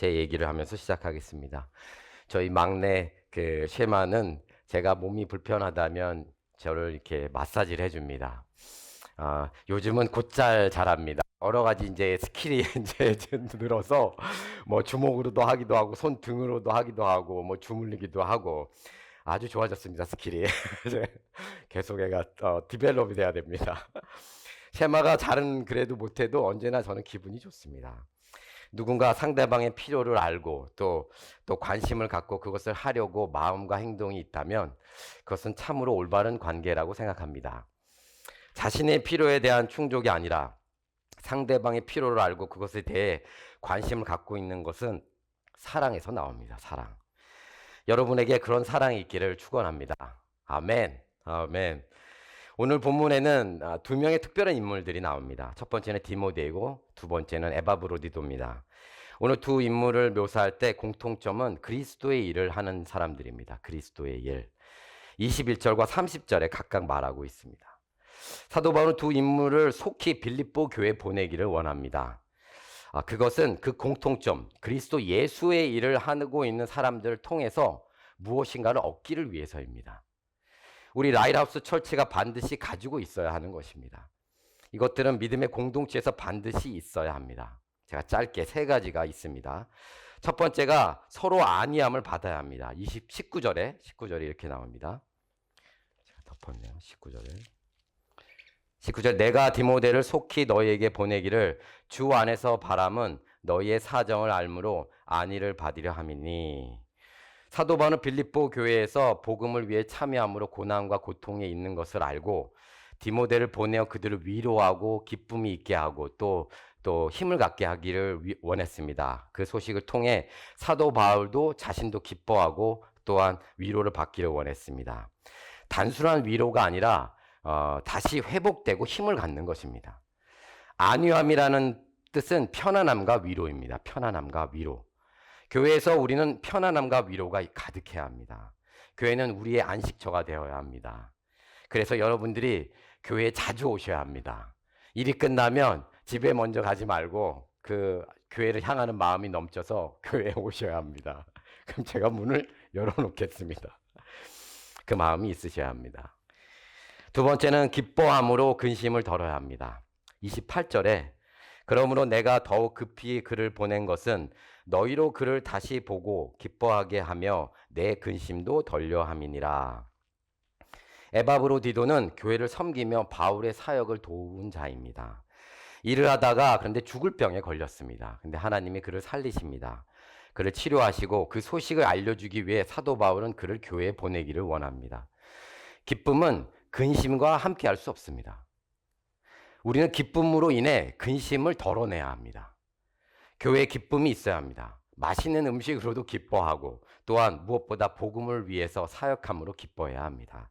제 얘기를 하면서 시작하겠습니다. 저희 막내 쉐마는 제가 몸이 불편하다면 저를 이렇게 마사지를 해줍니다. 요즘은 곧잘 자랍니다. 여러 가지 이제 스킬이 이제 늘어서 뭐 주먹으로도 하기도 하고 손 등으로도 하기도 하고 뭐 주물리기도 하고 아주 좋아졌습니다, 스킬이. 이제 계속 애가 디벨롭이 돼야 됩니다. 쉐마가 잘은 그래도 못해도 언제나 저는 기분이 좋습니다. 누군가 상대방의 필요를 알고 또 관심을 갖고 그것을 하려고 마음과 행동이 있다면 그것은 참으로 올바른 관계라고 생각합니다. 자신의 필요에 대한 충족이 아니라 상대방의 필요를 알고 그것에 대해 관심을 갖고 있는 것은 사랑에서 나옵니다. 사랑. 여러분에게 그런 사랑이 있기를 축원합니다. 아멘. 아멘. 오늘 본문에는 두 명의 특별한 인물들이 나옵니다. 첫 번째는 디모데이고 두 번째는 에바브로디도입니다. 오늘 두 인물을 묘사할 때 공통점은 그리스도의 일을 하는 사람들입니다. 그리스도의 일. 21절과 30절에 각각 말하고 있습니다. 사도 바울은 두 인물을 속히 빌립보 교회에 보내기를 원합니다. 그것은 그 공통점, 그리스도 예수의 일을 하고 있는 사람들을 통해서 무엇인가를 얻기를 위해서입니다. 우리 라이트하우스 철치가 반드시 가지고 있어야 하는 것입니다. 이것들은 믿음의 공동체에서 반드시 있어야 합니다. 제가 짧게 세 가지가 있습니다. 첫 번째가 서로 안위함을 받아야 합니다. 19절에 이렇게 나옵니다. 제가 덮었네요. 19절 내가 디모데를 속히 너희에게 보내기를 주 안에서 바람은 너희의 사정을 알므로 안위를 받으려 함이니. 사도 바울은 빌립보 교회에서 복음을 위해 참여함으로 고난과 고통에 있는 것을 알고 디모데를 보내어 그들을 위로하고 기쁨이 있게 하고 또 힘을 갖게 하기를 원했습니다. 그 소식을 통해 사도 바울도 자신도 기뻐하고 또한 위로를 받기를 원했습니다. 단순한 위로가 아니라 다시 회복되고 힘을 갖는 것입니다. 안위함이라는 뜻은 편안함과 위로입니다. 편안함과 위로. 교회에서 우리는 편안함과 위로가 가득해야 합니다. 교회는 우리의 안식처가 되어야 합니다. 그래서 여러분들이 교회에 자주 오셔야 합니다. 일이 끝나면 집에 먼저 가지 말고 그 교회를 향하는 마음이 넘쳐서 교회에 오셔야 합니다. 그럼 제가 문을 열어놓겠습니다. 그 마음이 있으셔야 합니다. 두 번째는 기뻐함으로 근심을 덜어야 합니다. 28절에 그러므로 내가 더욱 급히 그를 보낸 것은 너희로 그를 다시 보고 기뻐하게 하며 내 근심도 덜려 함이니라. 에바브로디도는 교회를 섬기며 바울의 사역을 도운 자입니다. 일을 하다가 그런데 죽을 병에 걸렸습니다. 근데 하나님이 그를 살리십니다. 그를 치료하시고 그 소식을 알려주기 위해 사도 바울은 그를 교회에 보내기를 원합니다. 기쁨은 근심과 함께 할 수 없습니다. 우리는 기쁨으로 인해 근심을 덜어내야 합니다. 교회에 기쁨이 있어야 합니다. 맛있는 음식으로도 기뻐하고 또한 무엇보다 복음을 위해서 사역함으로 기뻐해야 합니다.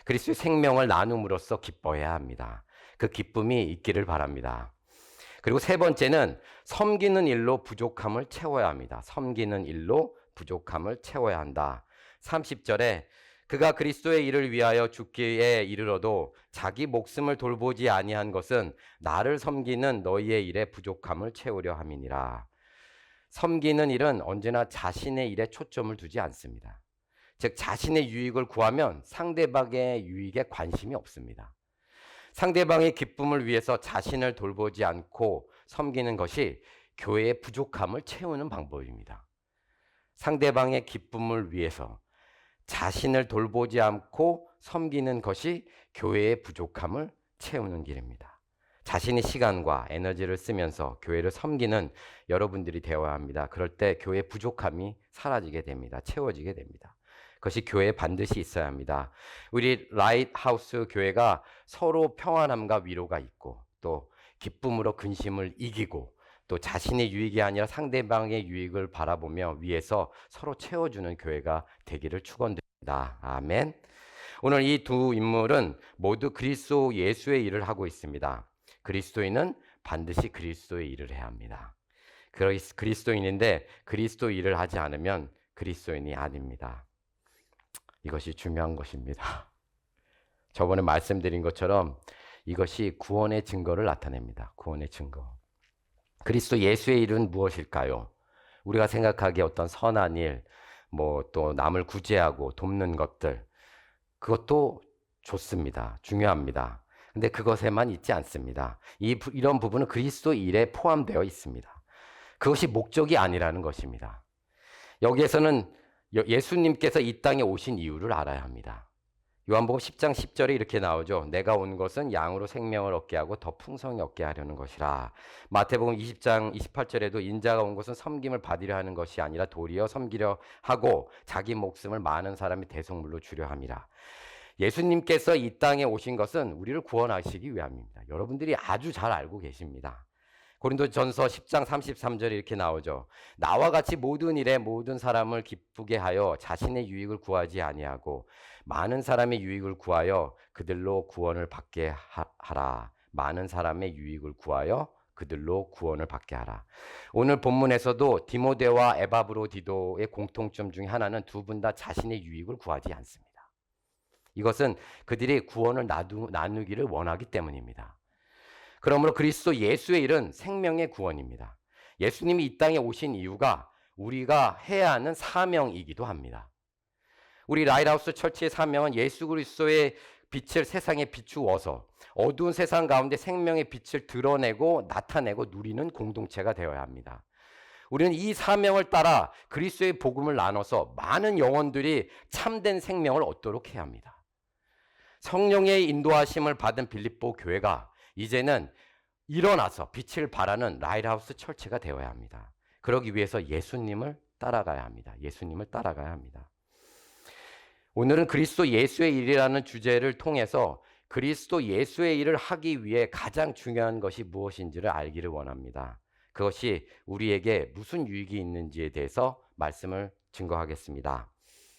그리스도의 생명을 나눔으로써 기뻐해야 합니다. 그 기쁨이 있기를 바랍니다. 그리고 세 번째는 섬기는 일로 부족함을 채워야 합니다. 섬기는 일로 부족함을 채워야 한다. 30절에 그가 그리스도의 일을 위하여 죽기에 이르러도 자기 목숨을 돌보지 아니한 것은 나를 섬기는 너희의 일에 부족함을 채우려 함이니라. 섬기는 일은 언제나 자신의 일에 초점을 두지 않습니다. 즉 자신의 유익을 구하면 상대방의 유익에 관심이 없습니다. 상대방의 기쁨을 위해서 자신을 돌보지 않고 섬기는 것이 교회의 부족함을 채우는 방법입니다. 상대방의 기쁨을 위해서 자신을 돌보지 않고 섬기는 것이 교회의 부족함을 채우는 길입니다. 자신의 시간과 에너지를 쓰면서 교회를 섬기는 여러분들이 되어야 합니다. 그럴 때 교회의 부족함이 사라지게 됩니다. 채워지게 됩니다. 그것이 교회에 반드시 있어야 합니다. 우리 라이트하우스 교회가 서로 평안함과 위로가 있고 또 기쁨으로 근심을 이기고 또 자신의 유익이 아니라 상대방의 유익을 바라보며 위에서 서로 채워주는 교회가 되기를 축원드립니다. 아멘. 오늘 이 두 인물은 모두 그리스도 예수의 일을 하고 있습니다. 그리스도인은 반드시 그리스도의 일을 해야 합니다. 그리스도인인데 그리스도 일을 하지 않으면 그리스도인이 아닙니다. 이것이 중요한 것입니다. 저번에 말씀드린 것처럼 이것이 구원의 증거를 나타냅니다. 구원의 증거. 그리스도 예수의 일은 무엇일까요? 우리가 생각하기에 어떤 선한 일, 뭐 또 남을 구제하고 돕는 것들, 그것도 좋습니다. 중요합니다. 근데 그것에만 있지 않습니다. 이런 부분은 그리스도 일에 포함되어 있습니다. 그것이 목적이 아니라는 것입니다. 여기에서는 예수님께서 이 땅에 오신 이유를 알아야 합니다. 요한복음 10장 10절에 이렇게 나오죠. 내가 온 것은 양으로 생명을 얻게 하고 더 풍성히 얻게 하려는 것이라. 마태복음 20장 28절에도 인자가 온 것은 섬김을 받으려 하는 것이 아니라 도리어 섬기려 하고 자기 목숨을 많은 사람이 대속물로 주려 함이라. 예수님께서 이 땅에 오신 것은 우리를 구원하시기 위함입니다. 여러분들이 아주 잘 알고 계십니다. 고린도전서 10장 33절에 이렇게 나오죠. 나와 같이 모든 일에 모든 사람을 기쁘게 하여 자신의 유익을 구하지 아니하고 많은 사람의 유익을 구하여 그들로 구원을 받게 하라. 많은 사람의 유익을 구하여 그들로 구원을 받게 하라. 오늘 본문에서도 디모데와 에바브로디도의 공통점 중에 하나는 두 분 다 자신의 유익을 구하지 않습니다. 이것은 그들이 구원을 나누기를 원하기 때문입니다. 그러므로 그리스도 예수의 일은 생명의 구원입니다. 예수님이 이 땅에 오신 이유가 우리가 해야 하는 사명이기도 합니다. 우리 라이트하우스 처치의 사명은 예수 그리스도의 빛을 세상에 비추어서 어두운 세상 가운데 생명의 빛을 드러내고 나타내고 누리는 공동체가 되어야 합니다. 우리는 이 사명을 따라 그리스도의 복음을 나눠서 많은 영혼들이 참된 생명을 얻도록 해야 합니다. 성령의 인도하심을 받은 빌립보 교회가 이제는 일어나서 빛을 발하는 라이트하우스 철치가 되어야 합니다. 그러기 위해서 예수님을 따라가야 합니다. 예수님을 따라가야 합니다. 오늘은 그리스도 예수의 일이라는 주제를 통해서 그리스도 예수의 일을 하기 위해 가장 중요한 것이 무엇인지를 알기를 원합니다. 그것이 우리에게 무슨 유익이 있는지에 대해서 말씀을 증거하겠습니다.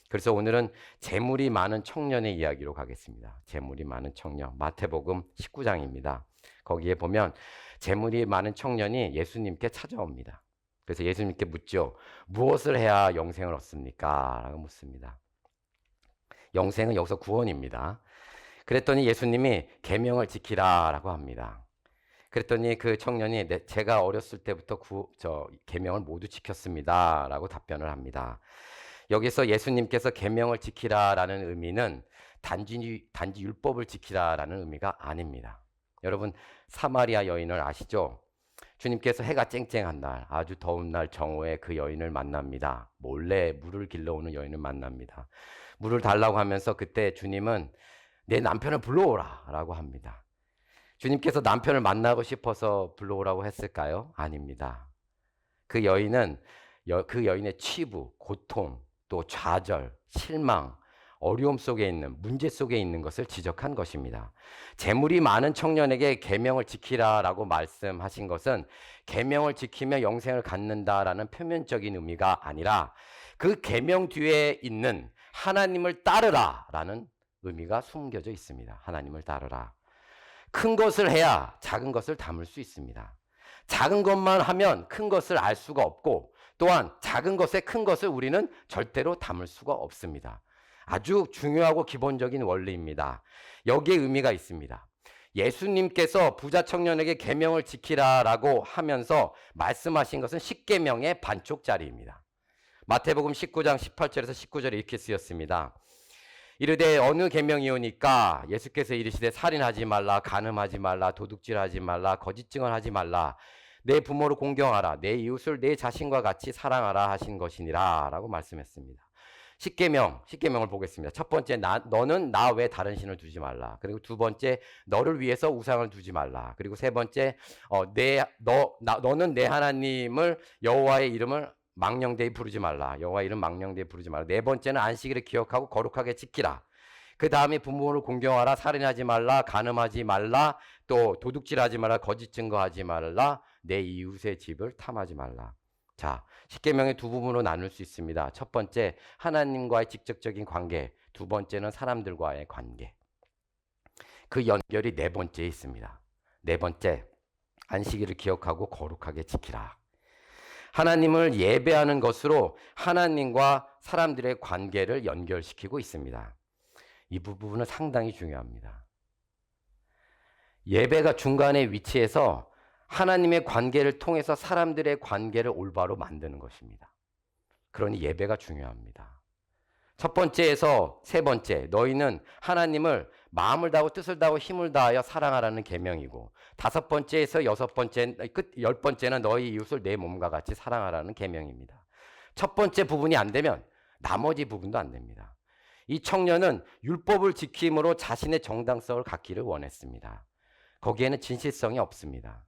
그래서 오늘은 재물이 많은 청년의 이야기로 가겠습니다. 재물이 많은 청년, 마태복음 19장입니다. 거기에 보면 재물이 많은 청년이 예수님께 찾아옵니다. 그래서 예수님께 묻죠. 무엇을 해야 영생을 얻습니까? 라고 묻습니다. 영생은 여기서 구원입니다. 그랬더니 예수님이 계명을 지키라 라고 합니다. 그랬더니 그 청년이 제가 어렸을 때부터 계명을 모두 지켰습니다 라고 답변을 합니다. 여기서 예수님께서 계명을 지키라라는 의미는 단지 율법을 지키라라는 의미가 아닙니다. 여러분 사마리아 여인을 아시죠? 주님께서 해가 쨍쨍한 날, 아주 더운 날 정오에 그 여인을 만납니다. 몰래 물을 길러오는 여인을 만납니다. 물을 달라고 하면서 그때 주님은 내 남편을 불러오라 라고 합니다. 주님께서 남편을 만나고 싶어서 불러오라고 했을까요? 아닙니다. 그 여인은 그 여인의 치부, 고통, 또 좌절, 실망, 어려움 속에 있는, 문제 속에 있는 것을 지적한 것입니다. 재물이 많은 청년에게 계명을 지키라라고 말씀하신 것은 계명을 지키며 영생을 갖는다라는 표면적인 의미가 아니라 그 계명 뒤에 있는 하나님을 따르라라는 의미가 숨겨져 있습니다. 하나님을 따르라. 큰 것을 해야 작은 것을 담을 수 있습니다. 작은 것만 하면 큰 것을 알 수가 없고 또한 작은 것에 큰 것을 우리는 절대로 담을 수가 없습니다. 아주 중요하고 기본적인 원리입니다. 여기에 의미가 있습니다. 예수님께서 부자 청년에게 계명을 지키라라고 하면서 말씀하신 것은 10계명의 반쪽짜리입니다. 마태복음 19장 18절에서 19절에 이렇게 쓰였습니다. 이르되 어느 계명이오니까 예수께서 이르시되 살인하지 말라, 간음하지 말라, 도둑질하지 말라, 거짓 증언하지 말라, 내 부모를 공경하라, 내 이웃을 내 자신과 같이 사랑하라 하신 것이니라 라고 말씀했습니다. 10계명을 보겠습니다. 첫 번째, 너는 나 외 다른 신을 두지 말라. 그리고 두 번째, 너를 위해서 우상을 두지 말라. 그리고 세 번째, 너는 내 하나님을 여호와의 이름을 망령되이 부르지 말라. 여호와 이름 망령되이 부르지 말라. 네 번째는 안식일을 기억하고 거룩하게 지키라. 그 다음에 부모를 공경하라. 살인하지 말라. 간음하지 말라. 또 도둑질하지 말라. 거짓 증거하지 말라. 내 이웃의 집을 탐하지 말라. 자, 10계명의 두 부분으로 나눌 수 있습니다. 첫 번째, 하나님과의 직접적인 관계. 두 번째는 사람들과의 관계. 그 연결이 네 번째에 있습니다. 네 번째, 안식일을 기억하고 거룩하게 지키라. 하나님을 예배하는 것으로 하나님과 사람들의 관계를 연결시키고 있습니다. 이 부분은 상당히 중요합니다. 예배가 중간에 위치해서 하나님의 관계를 통해서 사람들의 관계를 올바로 만드는 것입니다. 그러니 예배가 중요합니다. 첫 번째에서 세 번째, 너희는 하나님을 마음을 다하고 뜻을 다하고 힘을 다하여 사랑하라는 계명이고, 다섯 번째에서 여섯 번째, 열 번째는 너희 이웃을 내 몸과 같이 사랑하라는 계명입니다. 첫 번째 부분이 안 되면 나머지 부분도 안 됩니다. 이 청년은 율법을 지킴으로 자신의 정당성을 갖기를 원했습니다. 거기에는 진실성이 없습니다.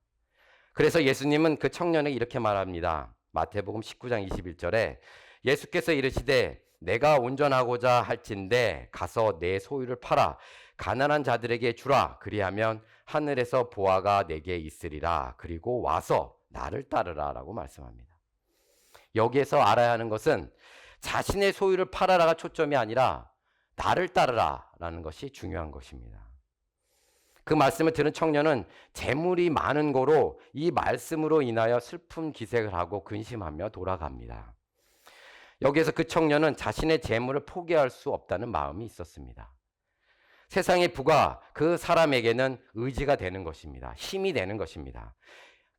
그래서 예수님은 그 청년에게 이렇게 말합니다. 마태복음 19장 21절에 예수께서 이르시되 내가 온전하고자 할진대 가서 내 소유를 팔아 가난한 자들에게 주라. 그리하면 하늘에서 보화가 내게 있으리라. 그리고 와서 나를 따르라 라고 말씀합니다. 여기에서 알아야 하는 것은 자신의 소유를 팔아라가 초점이 아니라 나를 따르라 라는 것이 중요한 것입니다. 그 말씀을 들은 청년은 재물이 많은 거로 이 말씀으로 인하여 슬픈 기색을 하고 근심하며 돌아갑니다. 여기에서 그 청년은 자신의 재물을 포기할 수 없다는 마음이 있었습니다. 세상의 부가 그 사람에게는 의지가 되는 것입니다. 힘이 되는 것입니다.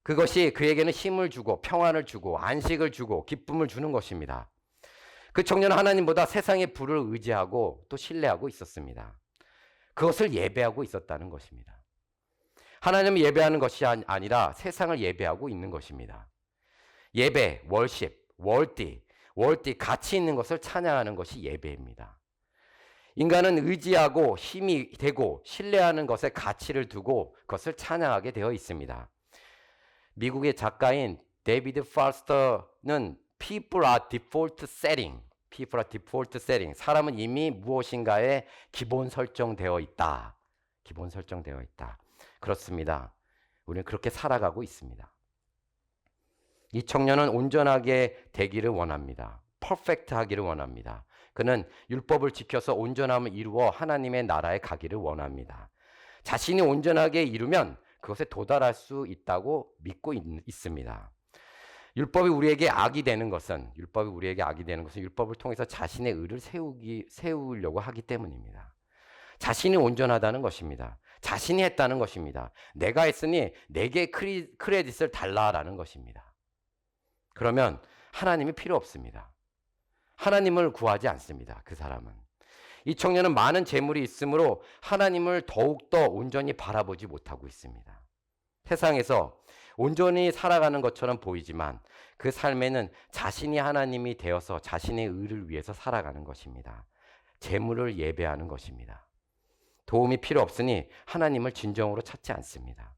그것이 그에게는 힘을 주고 평안을 주고 안식을 주고 기쁨을 주는 것입니다. 그 청년은 하나님보다 세상의 부를 의지하고 또 신뢰하고 있었습니다. 그것을 예배하고 있었다는 것입니다. 하나님을 예배하는 것이 아니라 세상을 예배하고 있는 것입니다. 예배, 월십, 월띠, 가치 있는 것을 찬양하는 것이 예배입니다. 인간은 의지하고 힘이 되고 신뢰하는 것에 가치를 두고 그것을 찬양하게 되어 있습니다. 미국의 작가인 데이비드 팔스터는 People are default setting. 사람은 이미 무엇인가에 기본 설정되어 있다. 그렇습니다. 우리는 그렇게 살아가고 있습니다. 이 청년은 온전하게 되기를 원합니다. 퍼펙트 하기를 원합니다. 그는 율법을 지켜서 온전함을 이루어 하나님의 나라에 가기를 원합니다. 자신이 온전하게 이루면 그것에 도달할 수 있다고 믿고 있습니다. 율법이 우리에게 악이 되는 것은 율법을 통해서 자신의 의를 세우려고 하기 때문입니다. 자신이 온전하다는 것입니다. 자신이 했다는 것입니다. 내가 했으니 내게 크레딧을 달라라는 것입니다. 그러면 하나님이 필요 없습니다. 하나님을 구하지 않습니다. 그 사람은. 이 청년은 많은 재물이 있으므로 하나님을 더욱더 온전히 바라보지 못하고 있습니다. 세상에서 온전히 살아가는 것처럼 보이지만 그 삶에는 자신이 하나님이 되어서 자신의 의를 위해서 살아가는 것입니다. 재물을 예배하는 것입니다. 도움이 필요 없으니 하나님을 진정으로 찾지 않습니다.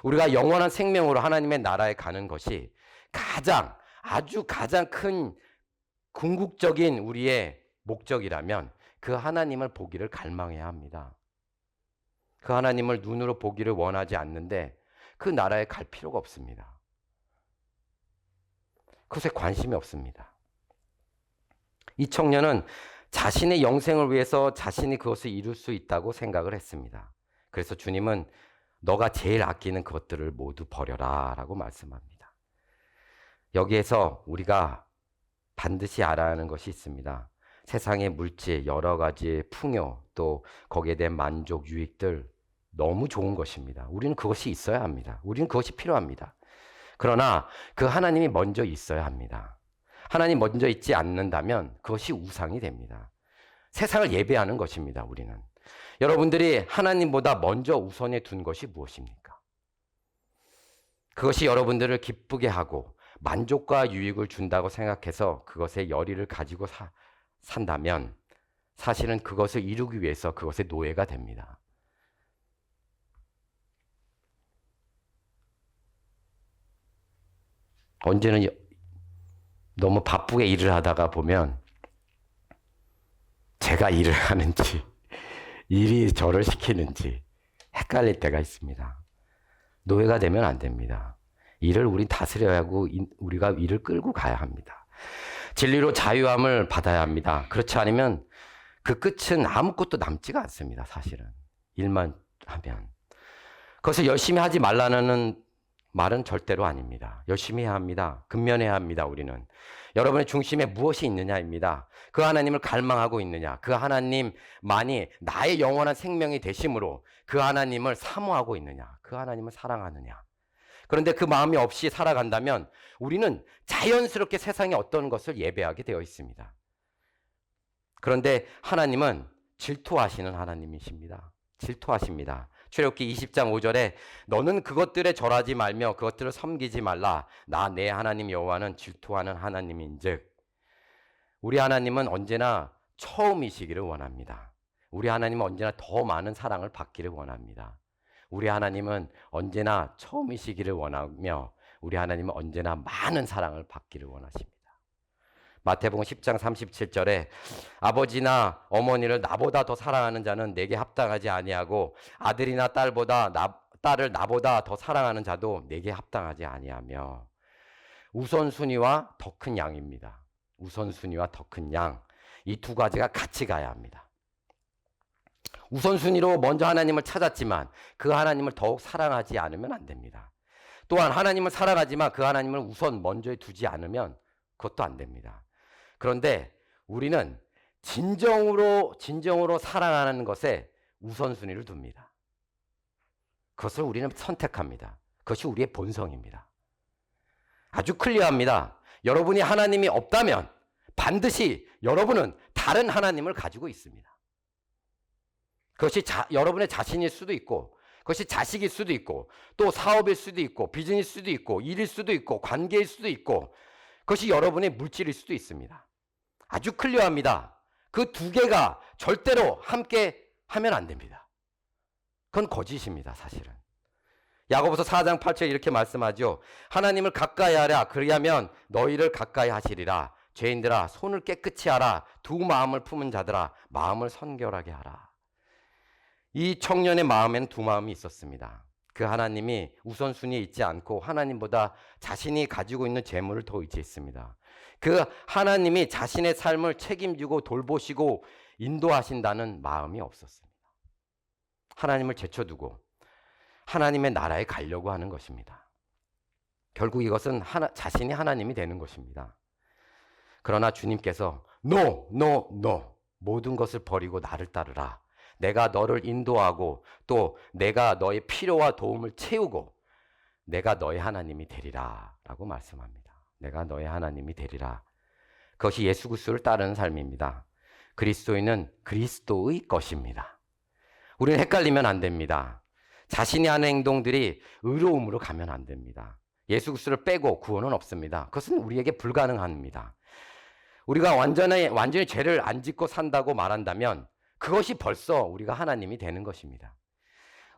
우리가 영원한 생명으로 하나님의 나라에 가는 것이 가장 큰 궁극적인 우리의 목적이라면 그 하나님을 보기를 갈망해야 합니다. 그 하나님을 눈으로 보기를 원하지 않는데 그 나라에 갈 필요가 없습니다. 그것에 관심이 없습니다. 이 청년은 자신의 영생을 위해서 자신이 그것을 이룰 수 있다고 생각을 했습니다. 그래서 주님은 너가 제일 아끼는 그것들을 모두 버려라 라고 말씀합니다. 여기에서 우리가 반드시 알아야 하는 것이 있습니다. 세상의 물질, 여러 가지의 풍요, 또 거기에 대한 만족, 유익들 너무 좋은 것입니다. 우리는 그것이 있어야 합니다. 우리는 그것이 필요합니다. 그러나 그 하나님이 먼저 있어야 합니다. 하나님 먼저 있지 않는다면 그것이 우상이 됩니다. 세상을 예배하는 것입니다. 우리는. 여러분들이 하나님보다 먼저 우선에 둔 것이 무엇입니까? 그것이 여러분들을 기쁘게 하고 만족과 유익을 준다고 생각해서 그것에 열의를 가지고 산다면 사실은 그것을 이루기 위해서 그것의 노예가 됩니다. 언제는 너무 바쁘게 일을 하다가 보면 제가 일을 하는지 일이 저를 시키는지 헷갈릴 때가 있습니다. 노예가 되면 안 됩니다. 일을 우린 다스려야 하고 우리가 일을 끌고 가야 합니다. 진리로 자유함을 받아야 합니다. 그렇지 않으면 그 끝은 아무것도 남지가 않습니다. 사실은 일만 하면. 그것을 열심히 하지 말라는 말은 절대로 아닙니다. 열심히 해야 합니다. 근면해야 합니다. 우리는. 여러분의 중심에 무엇이 있느냐입니다. 그 하나님을 갈망하고 있느냐. 그 하나님만이 나의 영원한 생명이 되심으로 그 하나님을 사모하고 있느냐. 그 하나님을 사랑하느냐. 그런데 그 마음이 없이 살아간다면 우리는 자연스럽게 세상에 어떤 것을 예배하게 되어 있습니다. 그런데 하나님은 질투하시는 하나님이십니다. 질투하십니다. 출애굽기 20장 5절에 너는 그것들에 절하지 말며 그것들을 섬기지 말라. 나 내 하나님 여호와는 질투하는 하나님인즉. 우리 하나님은 언제나 처음이시기를 원합니다. 우리 하나님은 언제나 더 많은 사랑을 받기를 원합니다. 우리 하나님은 언제나 처음이시기를 원하며 우리 하나님은 언제나 많은 사랑을 받기를 원하십니다. 마태복음 10장 37절에 아버지나 어머니를 나보다 더 사랑하는 자는 내게 합당하지 아니하고 아들이나 딸을 나보다 더 사랑하는 자도 내게 합당하지 아니하며. 우선순위와 더 큰 양입니다. 우선순위와 더 큰 양, 이 두 가지가 같이 가야 합니다. 우선순위로 먼저 하나님을 찾았지만 그 하나님을 더욱 사랑하지 않으면 안 됩니다. 또한 하나님을 사랑하지만 그 하나님을 우선 먼저 두지 않으면 그것도 안 됩니다. 그런데 우리는 진정으로 사랑하는 것에 우선순위를 둡니다. 그것을 우리는 선택합니다. 그것이 우리의 본성입니다. 아주 클리어합니다. 여러분이 하나님이 없다면 반드시 여러분은 다른 하나님을 가지고 있습니다. 그것이 여러분의 자신일 수도 있고, 그것이 자식일 수도 있고, 또 사업일 수도 있고, 비즈니스일 수도 있고, 일일 수도 있고, 관계일 수도 있고, 그것이 여러분의 물질일 수도 있습니다. 아주 클리어합니다. 그 두 개가 절대로 함께 하면 안 됩니다. 그건 거짓입니다, 사실은. 야고보서 4장 8절 이렇게 말씀하죠. 하나님을 가까이 하라. 그리하면 너희를 가까이 하시리라. 죄인들아 손을 깨끗이 하라. 두 마음을 품은 자들아 마음을 선결하게 하라. 이 청년의 마음에는 두 마음이 있었습니다. 그 하나님이 우선순위에 있지 않고 하나님보다 자신이 가지고 있는 재물을 더 의지했습니다. 그 하나님이 자신의 삶을 책임지고 돌보시고 인도하신다는 마음이 없었습니다. 하나님을 제쳐두고 하나님의 나라에 가려고 하는 것입니다. 결국 이것은 자신이 하나님이 되는 것입니다. 그러나 주님께서 No, no, no. 모든 것을 버리고 나를 따르라. 내가 너를 인도하고 또 내가 너의 필요와 도움을 채우고 내가 너의 하나님이 되리라 라고 말씀합니다. 내가 너의 하나님이 되리라. 그것이 예수 그리스도를 따르는 삶입니다. 그리스도인은 그리스도의 것입니다. 우리는 헷갈리면 안 됩니다. 자신이 하는 행동들이 의로움으로 가면 안 됩니다. 예수 그리스도를 빼고 구원은 없습니다. 그것은 우리에게 불가능합니다. 우리가 완전히 죄를 안 짓고 산다고 말한다면 그것이 벌써 우리가 하나님이 되는 것입니다.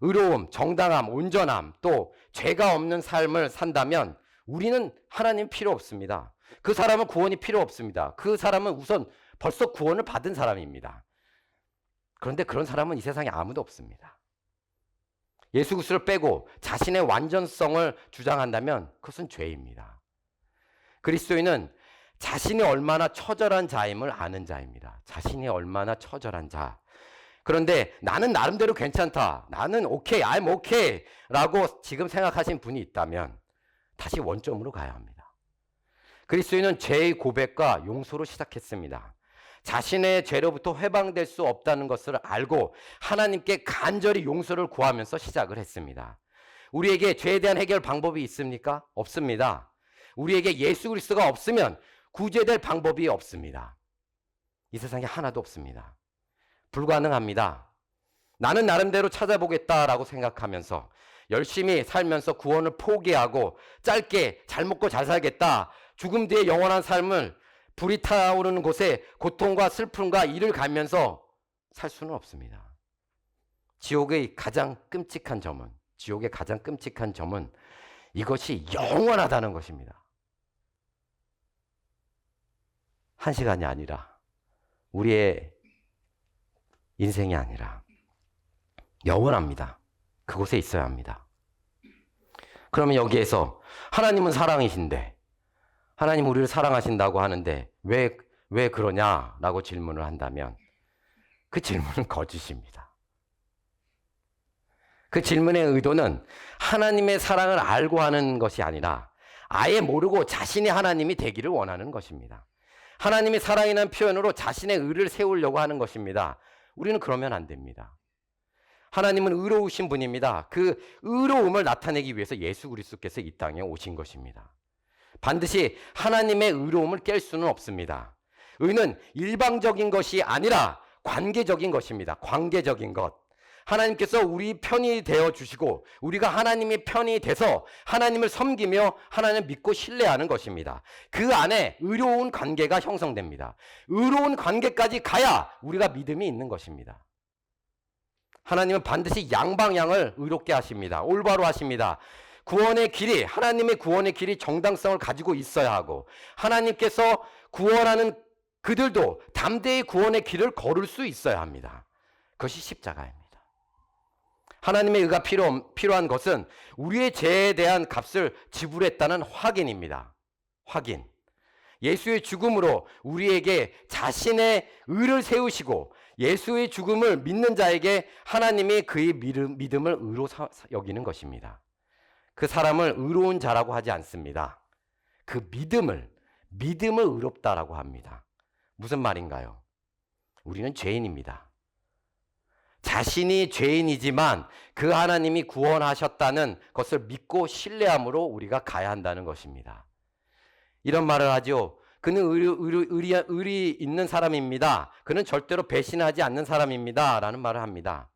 의로움, 정당함, 온전함, 또 죄가 없는 삶을 산다면 우리는 하나님 필요 없습니다. 그 사람은 구원이 필요 없습니다. 그 사람은 우선 벌써 구원을 받은 사람입니다. 그런데 그런 사람은 이 세상에 아무도 없습니다. 예수 그리스도를 빼고 자신의 완전성을 주장한다면 그것은 죄입니다. 그리스도인은 자신이 얼마나 처절한 자임을 아는 자입니다. 자신이 얼마나 처절한 자. 그런데 나는 나름대로 괜찮다. 나는 오케이, I'm okay 라고 지금 생각하신 분이 있다면 다시 원점으로 가야 합니다. 그리스도인은 죄의 고백과 용서로 시작했습니다. 자신의 죄로부터 해방될 수 없다는 것을 알고 하나님께 간절히 용서를 구하면서 시작을 했습니다. 우리에게 죄에 대한 해결 방법이 있습니까? 없습니다. 우리에게 예수 그리스도가 없으면 구제될 방법이 없습니다. 이 세상에 하나도 없습니다. 불가능합니다. 나는 나름대로 찾아보겠다라고 생각하면서 열심히 살면서 구원을 포기하고 짧게 잘 먹고 잘 살겠다. 죽음 뒤에 영원한 삶을 불이 타오르는 곳에 고통과 슬픔과 이를 가면서 살 수는 없습니다. 지옥의 가장 끔찍한 점은 이것이 영원하다는 것입니다. 한 시간이 아니라 우리의 인생이 아니라 영원합니다. 그곳에 있어야 합니다. 그러면 여기에서 하나님은 사랑이신데 하나님 우리를 사랑하신다고 하는데 왜 그러냐라고 질문을 한다면 그 질문은 거짓입니다. 그 질문의 의도는 하나님의 사랑을 알고 하는 것이 아니라 아예 모르고 자신이 하나님이 되기를 원하는 것입니다. 하나님이 사랑이라는 표현으로 자신의 의를 세우려고 하는 것입니다. 우리는 그러면 안 됩니다. 하나님은 의로우신 분입니다. 그 의로움을 나타내기 위해서 예수 그리스도께서 이 땅에 오신 것입니다. 반드시 하나님의 의로움을 깰 수는 없습니다. 의는 일방적인 것이 아니라 관계적인 것입니다. 관계적인 것. 하나님께서 우리 편이 되어 주시고 우리가 하나님의 편이 돼서 하나님을 섬기며 하나님을 믿고 신뢰하는 것입니다. 그 안에 의로운 관계가 형성됩니다. 의로운 관계까지 가야 우리가 믿음이 있는 것입니다. 하나님은 반드시 양방향을 의롭게 하십니다. 올바로 하십니다. 구원의 길이, 하나님의 구원의 길이 정당성을 가지고 있어야 하고 하나님께서 구원하는 그들도 담대히 구원의 길을 걸을 수 있어야 합니다. 그것이 십자가입니다. 하나님의 의가 필요한 것은 우리의 죄에 대한 값을 지불했다는 확인입니다. 확인. 예수의 죽음으로 우리에게 자신의 의를 세우시고 예수의 죽음을 믿는 자에게 하나님이 그의 믿음을 의로 여기는 것입니다. 그 사람을 의로운 자라고 하지 않습니다. 그 믿음을 의롭다라고 합니다. 무슨 말인가요? 우리는 죄인입니다. 자신이 죄인이지만 그 하나님이 구원하셨다는 것을 믿고 신뢰함으로 우리가 가야 한다는 것입니다. 이런 말을 하죠. 그는 의리 있는 사람입니다. 그는 절대로 배신하지 않는 사람입니다. 라는 말을 합니다.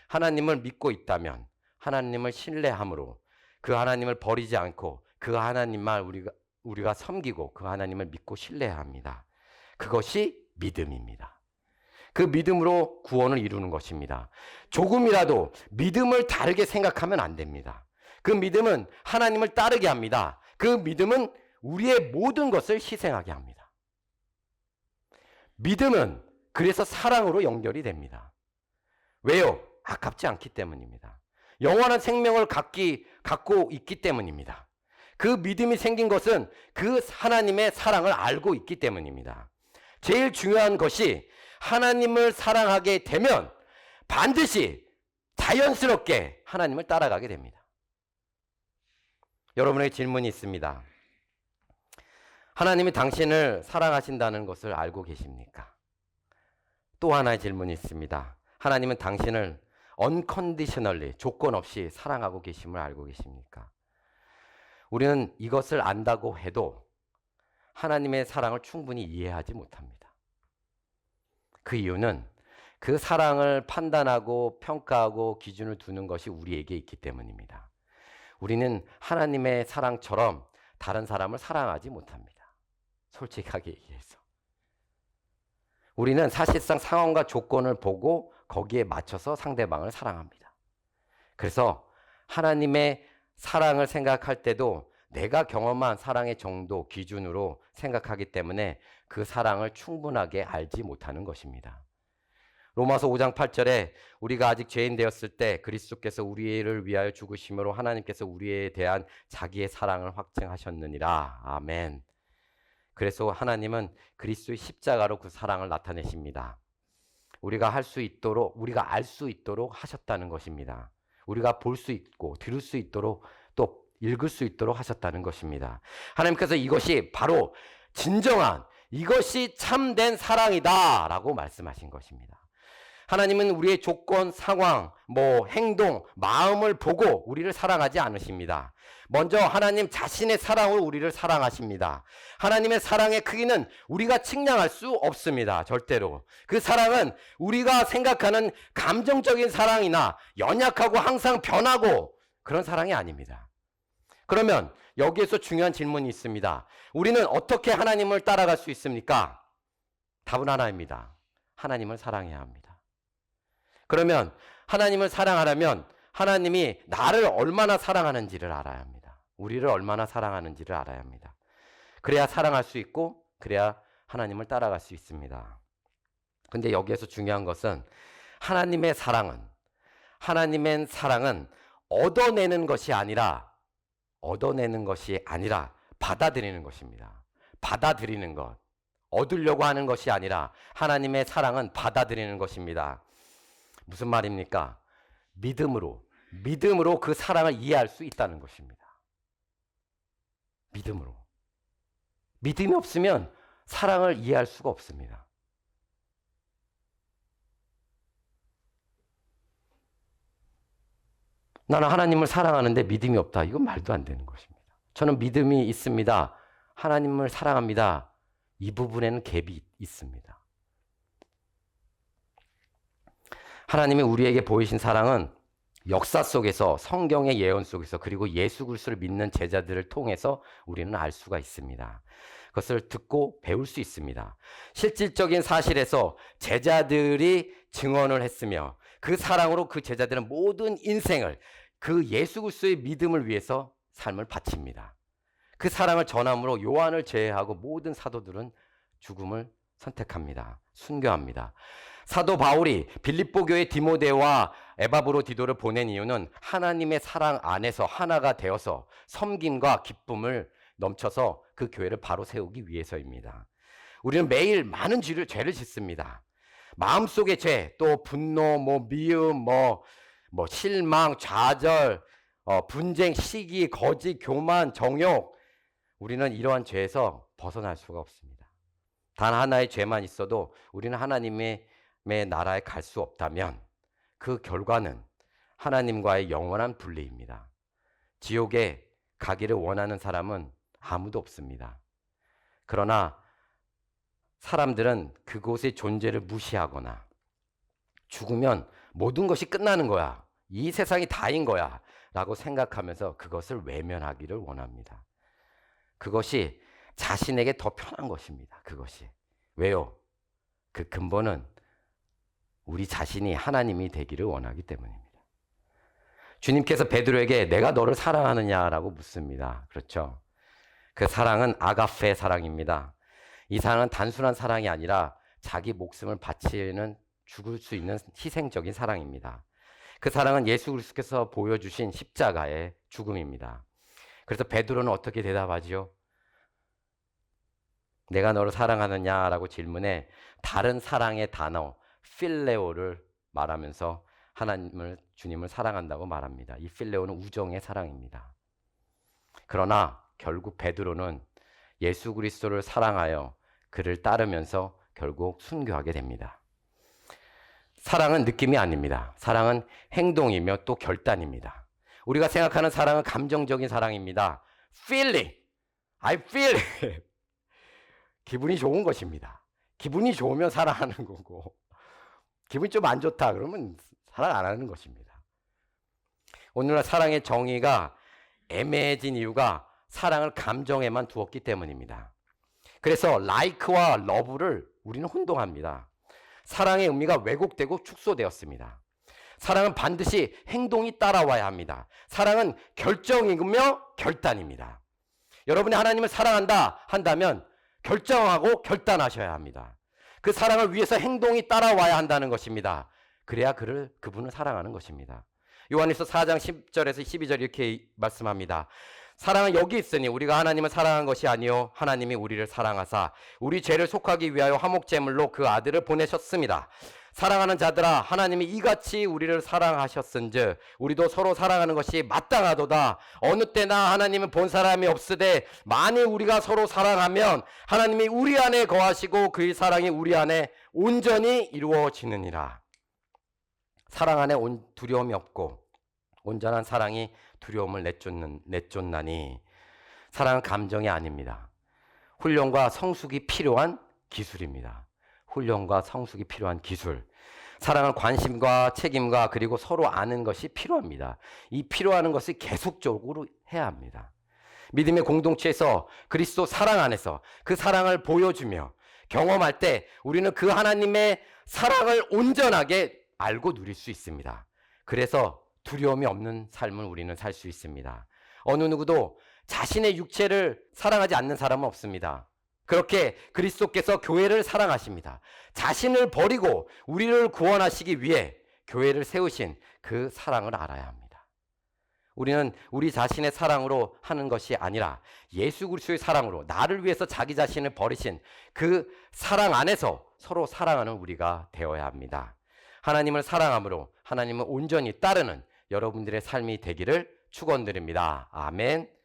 하나님을 믿고 있다면 하나님을 신뢰함으로 그 하나님을 버리지 않고 그 하나님만 우리가 섬기고 그 하나님을 믿고 신뢰해야 합니다. 그것이 믿음입니다. 그 믿음으로 구원을 이루는 것입니다. 조금이라도 믿음을 다르게 생각하면 안 됩니다. 그 믿음은 하나님을 따르게 합니다. 그 믿음은 우리의 모든 것을 희생하게 합니다. 믿음은 그래서 사랑으로 연결이 됩니다. 왜요? 아깝지 않기 때문입니다. 영원한 생명을 갖고 있기 때문입니다. 그 믿음이 생긴 것은 그 하나님의 사랑을 알고 있기 때문입니다. 제일 중요한 것이 하나님을 사랑하게 되면 반드시 자연스럽게 하나님을 따라가게 됩니다. 여러분에게 질문이 있습니다. 하나님이 당신을 사랑하신다는 것을 알고 계십니까? 또 하나의 질문이 있습니다. 하나님은 당신을 unconditionally, 조건 없이 사랑하고 계심을 알고 계십니까? 우리는 이것을 안다고 해도 하나님의 사랑을 충분히 이해하지 못합니다. 그 이유는 그 사랑을 판단하고 평가하고 기준을 두는 것이 우리에게 있기 때문입니다. 우리는 하나님의 사랑처럼 다른 사람을 사랑하지 못합니다. 솔직하게 얘기해서. 우리는 사실상 상황과 조건을 보고 거기에 맞춰서 상대방을 사랑합니다. 그래서 하나님의 사랑을 생각할 때도 내가 경험한 사랑의 정도 기준으로 생각하기 때문에 그 사랑을 충분하게 알지 못하는 것입니다. 로마서 5장 8절에 우리가 아직 죄인 되었을 때 그리스도께서 우리를 위하여 죽으심으로 하나님께서 우리에 대한 자기의 사랑을 확증하셨느니라. 아멘. 그래서 하나님은 그리스도의 십자가로 그 사랑을 나타내십니다. 우리가 알 수 있도록 하셨다는 것입니다. 우리가 볼 수 있고 들을 수 있도록 또 읽을 수 있도록 하셨다는 것입니다. 하나님께서 이것이 바로 진정한 이것이 참된 사랑이다 라고 말씀하신 것입니다. 하나님은 우리의 조건, 상황, 행동, 마음을 보고 우리를 사랑하지 않으십니다. 먼저 하나님 자신의 사랑으로 우리를 사랑하십니다. 하나님의 사랑의 크기는 우리가 측량할 수 없습니다. 절대로. 그 사랑은 우리가 생각하는 감정적인 사랑이나 연약하고 항상 변하고 그런 사랑이 아닙니다. 그러면 여기에서 중요한 질문이 있습니다. 우리는 어떻게 하나님을 따라갈 수 있습니까? 답은 하나입니다. 하나님을 사랑해야 합니다. 그러면 하나님을 사랑하려면 하나님이 나를 얼마나 사랑하는지를 알아야 합니다. 우리를 얼마나 사랑하는지를 알아야 합니다. 그래야 사랑할 수 있고 그래야 하나님을 따라갈 수 있습니다. 근데 여기에서 중요한 것은 하나님의 사랑은 얻어내는 것이 아니라 받아들이는 것입니다. 받아들이는 것. 얻으려고 하는 것이 아니라 하나님의 사랑은 받아들이는 것입니다. 무슨 말입니까? 믿음으로 그 사랑을 이해할 수 있다는 것입니다. 믿음으로. 믿음이 없으면 사랑을 이해할 수가 없습니다. 나는 하나님을 사랑하는데 믿음이 없다. 이건 말도 안 되는 것입니다. 저는 믿음이 있습니다. 하나님을 사랑합니다. 이 부분에는 갭이 있습니다. 하나님이 우리에게 보이신 사랑은 역사 속에서, 성경의 예언 속에서, 그리고 예수 그리스도를 믿는 제자들을 통해서 우리는 알 수가 있습니다. 그것을 듣고 배울 수 있습니다. 실질적인 사실에서 제자들이 증언을 했으며 그 사랑으로 그 제자들은 모든 인생을 그 예수 그리스도의 믿음을 위해서 삶을 바칩니다. 그 사랑을 전함으로 요한을 제외하고 모든 사도들은 죽음을 선택합니다. 순교합니다. 사도 바울이 빌립보 교회 디모데와 에바브로디도를 보낸 이유는 하나님의 사랑 안에서 하나가 되어서 섬김과 기쁨을 넘쳐서 그 교회를 바로 세우기 위해서입니다. 우리는 매일 많은 죄를 짓습니다. 마음속의 죄, 또 분노, 미움, 실망, 좌절, 분쟁, 시기, 거짓, 교만, 정욕. 우리는 이러한 죄에서 벗어날 수가 없습니다. 단 하나의 죄만 있어도 우리는 하나님의 나라에 갈 수 없다면 그 결과는 하나님과의 영원한 분리입니다. 지옥에 가기를 원하는 사람은 아무도 없습니다. 그러나 사람들은 그곳의 존재를 무시하거나 죽으면 모든 것이 끝나는 거야, 이 세상이 다인 거야 라고 생각하면서 그것을 외면하기를 원합니다. 그것이 자신에게 더 편한 것입니다. 그것이. 왜요? 그 근본은 우리 자신이 하나님이 되기를 원하기 때문입니다. 주님께서 베드로에게 내가 너를 사랑하느냐라고 묻습니다. 그렇죠? 그 사랑은 아가페 사랑입니다. 이 사랑은 단순한 사랑이 아니라 자기 목숨을 바치는, 죽을 수 있는 희생적인 사랑입니다. 그 사랑은 예수 그리스도께서 보여주신 십자가의 죽음입니다. 그래서 베드로는 어떻게 대답하지요? 내가 너를 사랑하느냐라고 질문해 다른 사랑의 단어 필레오를 말하면서 주님을 사랑한다고 말합니다. 이 필레오는 우정의 사랑입니다. 그러나 결국 베드로는 예수 그리스도를 사랑하여 그를 따르면서 결국 순교하게 됩니다. 사랑은 느낌이 아닙니다. 사랑은 행동이며 또 결단입니다. 우리가 생각하는 사랑은 감정적인 사랑입니다. Feeling, I feel it. 기분이 좋은 것입니다. 기분이 좋으면 사랑하는 거고, 기분이 좀 안 좋다 그러면 사랑 안 하는 것입니다. 오늘날 사랑의 정의가 애매해진 이유가 사랑을 감정에만 두었기 때문입니다. 그래서 like와 love를 우리는 혼동합니다. 사랑의 의미가 왜곡되고 축소되었습니다. 사랑은 반드시 행동이 따라와야 합니다. 사랑은 결정이며 결단입니다. 여러분이 하나님을 사랑한다 한다면 결정하고 결단하셔야 합니다. 그 사랑을 위해서 행동이 따라와야 한다는 것입니다. 그래야 그분을 사랑하는 것입니다. 요한일서 4장 10절에서 12절 이렇게 말씀합니다. 사랑은 여기 있으니 우리가 하나님을 사랑한 것이 아니요 하나님이 우리를 사랑하사 우리 죄를 속하기 위하여 화목제물로 그 아들을 보내셨습니다. 사랑하는 자들아, 하나님이 이같이 우리를 사랑하셨은즉 우리도 서로 사랑하는 것이 마땅하도다. 어느 때나 하나님은 본 사람이 없으되 만일 우리가 서로 사랑하면 하나님이 우리 안에 거하시고 그의 사랑이 우리 안에 온전히 이루어지느니라. 사랑 안에 두려움이 없고 온전한 사랑이 두려움을 내쫓나니. 사랑은 감정이 아닙니다. 훈련과 성숙이 필요한 기술입니다. 훈련과 성숙이 필요한 기술. 사랑은 관심과 책임과 그리고 서로 아는 것이 필요합니다. 이 필요한 것을 계속적으로 해야 합니다. 믿음의 공동체에서 그리스도 사랑 안에서 그 사랑을 보여주며 경험할 때 우리는 그 하나님의 사랑을 온전하게 알고 누릴 수 있습니다. 그래서 두려움이 없는 삶을 우리는 살 수 있습니다. 어느 누구도 자신의 육체를 사랑하지 않는 사람은 없습니다. 그렇게 그리스도께서 교회를 사랑하십니다. 자신을 버리고 우리를 구원하시기 위해 교회를 세우신 그 사랑을 알아야 합니다. 우리는 우리 자신의 사랑으로 하는 것이 아니라 예수 그리스도의 사랑으로 나를 위해서 자기 자신을 버리신 그 사랑 안에서 서로 사랑하는 우리가 되어야 합니다. 하나님을 사랑함으로 하나님을 온전히 따르는 여러분들의 삶이 되기를 축원드립니다. 아멘.